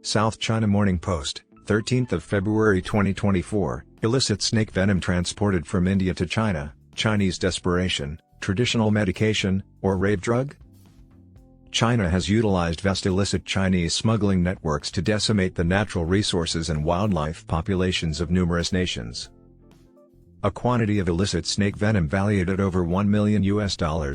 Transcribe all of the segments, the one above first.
South China Morning Post, 13th of February 2024, illicit snake venom transported from India to China, Chinese desperation, traditional medication, or rave drug? China has utilized vast illicit Chinese smuggling networks to decimate the natural resources and wildlife populations of numerous nations. A quantity of illicit snake venom valued at over $1 million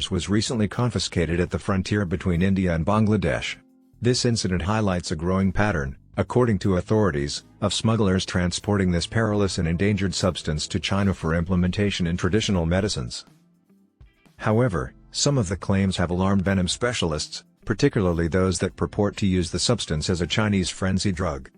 was recently confiscated at the frontier between India and Bangladesh. This incident highlights a growing pattern, according to authorities, of smugglers transporting this perilous and endangered substance to China for implementation in traditional medicines. However, some of the claims have alarmed venom specialists, particularly those that purport to use the substance as a Chinese frenzy drug.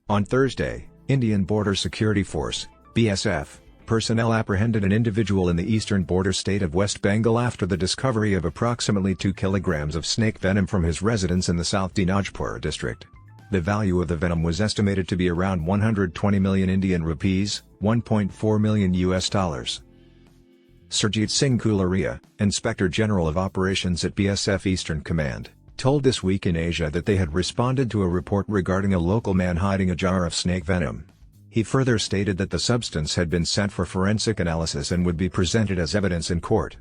On Thursday, Indian Border Security Force (BSF) personnel apprehended an individual in the eastern border state of West Bengal after the discovery of approximately 2 kilograms of snake venom from his residence in the South Dinajpur district. The value of the venom was estimated to be around 120 million Indian rupees, $1.4 million. Surjit Singh Kularia, Inspector General of Operations at BSF Eastern Command, told This Week in Asia that they had responded to a report regarding a local man hiding a jar of snake venom. He further stated that the substance had been sent for forensic analysis and would be presented as evidence in court.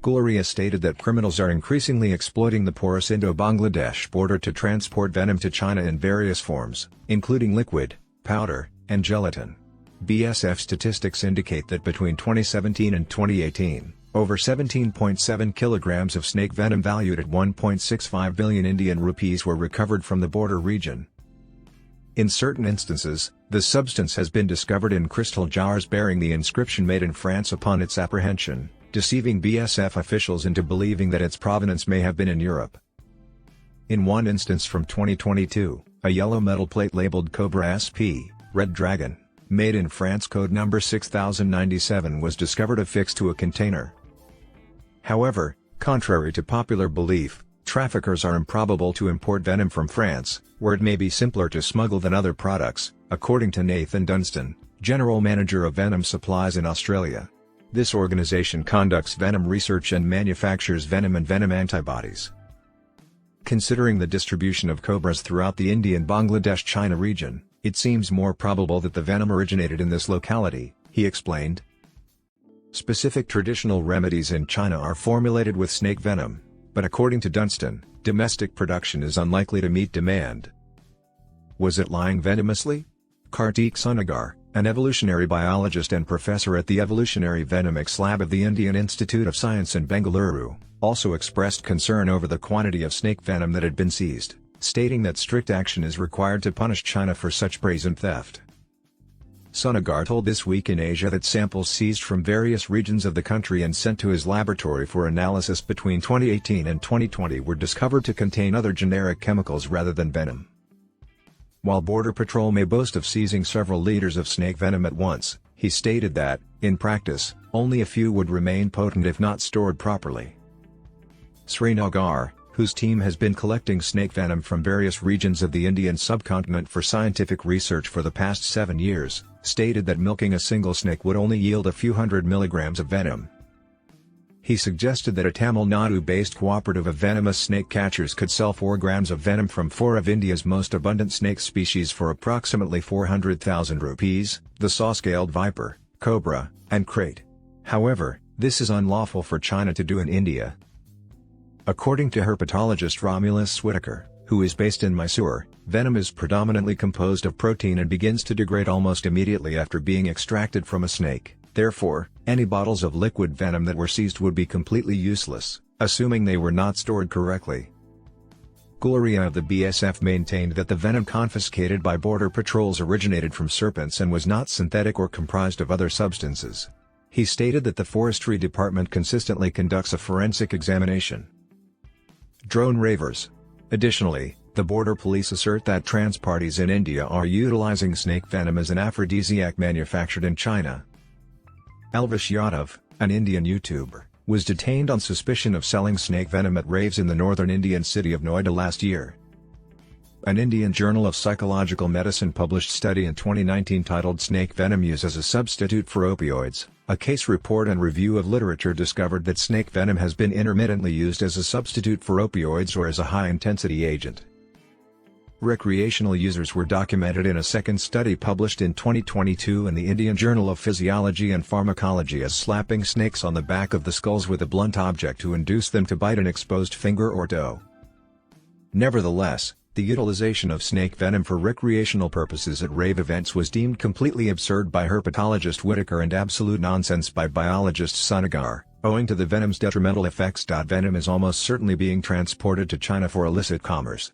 Kularia stated that criminals are increasingly exploiting the porous Indo-Bangladesh border to transport venom to China in various forms, including liquid, powder, and gelatin. BSF statistics indicate that between 2017 and 2018, over 17.7 kilograms of snake venom valued at 1.65 billion Indian rupees were recovered from the border region. In certain instances, the substance has been discovered in crystal jars bearing the inscription "Made in France" upon its apprehension, deceiving BSF officials into believing that its provenance may have been in Europe. In one instance from 2022, a yellow metal plate labeled Cobra SP, Red Dragon, Made in France code number 6097 was discovered affixed to a container. However, contrary to popular belief, traffickers are improbable to import venom from France, where it may be simpler to smuggle than other products, according to Nathan Dunstan, General Manager of Venom Supplies in Australia. This organization conducts venom research and manufactures venom and venom antibodies. Considering the distribution of cobras throughout the Indian-Bangladesh-China region, it seems more probable that the venom originated in this locality, he explained. Specific traditional remedies in China are formulated with snake venom, but according to Dunstan, domestic production is unlikely to meet demand. Was it lying venomously? Kartik Sunagar, an evolutionary biologist and professor at the Evolutionary Venomics Lab of the Indian Institute of Science in Bengaluru, also expressed concern over the quantity of snake venom that had been seized, stating that strict action is required to punish China for such brazen theft. Sunagar told This Week in Asia that samples seized from various regions of the country and sent to his laboratory for analysis between 2018 and 2020 were discovered to contain other generic chemicals rather than venom. While Border Patrol may boast of seizing several liters of snake venom at once, he stated that, in practice, only a few would remain potent if not stored properly. Srinagar, whose team has been collecting snake venom from various regions of the Indian subcontinent for scientific research for the past 7 years, stated that milking a single snake would only yield a few hundred milligrams of venom. He suggested that a Tamil Nadu-based cooperative of venomous snake catchers could sell 4 grams of venom from 4 of India's most abundant snake species for approximately 400,000 rupees, the saw-scaled viper, cobra, and crate. However, this is unlawful for China to do in India. According to herpetologist Romulus Whitaker, who is based in Mysore, venom is predominantly composed of protein and begins to degrade almost immediately after being extracted from a snake. Therefore, any bottles of liquid venom that were seized would be completely useless, assuming they were not stored correctly. Kularia of the BSF maintained that the venom confiscated by border patrols originated from serpents and was not synthetic or comprised of other substances. He stated that the Forestry Department consistently conducts a forensic examination. Drone ravers. Additionally, the border police assert that trans parties in India are utilizing snake venom as an aphrodisiac manufactured in China. Elvish Yadav, an Indian YouTuber, was detained on suspicion of selling snake venom at raves in the northern Indian city of Noida last year. An Indian Journal of Psychological Medicine published study in 2019 titled "Snake Venom Use as a Substitute for Opioids," a case report and review of literature discovered that snake venom has been intermittently used as a substitute for opioids or as a high-intensity agent. Recreational users were documented in a second study published in 2022 in the Indian Journal of Physiology and Pharmacology as slapping snakes on the back of the skulls with a blunt object to induce them to bite an exposed finger or toe. Nevertheless, the utilization of snake venom for recreational purposes at rave events was deemed completely absurd by herpetologist Whitaker and absolute nonsense by biologist Sanagar, owing to the venom's detrimental effects. Venom is almost certainly being transported to China for illicit commerce.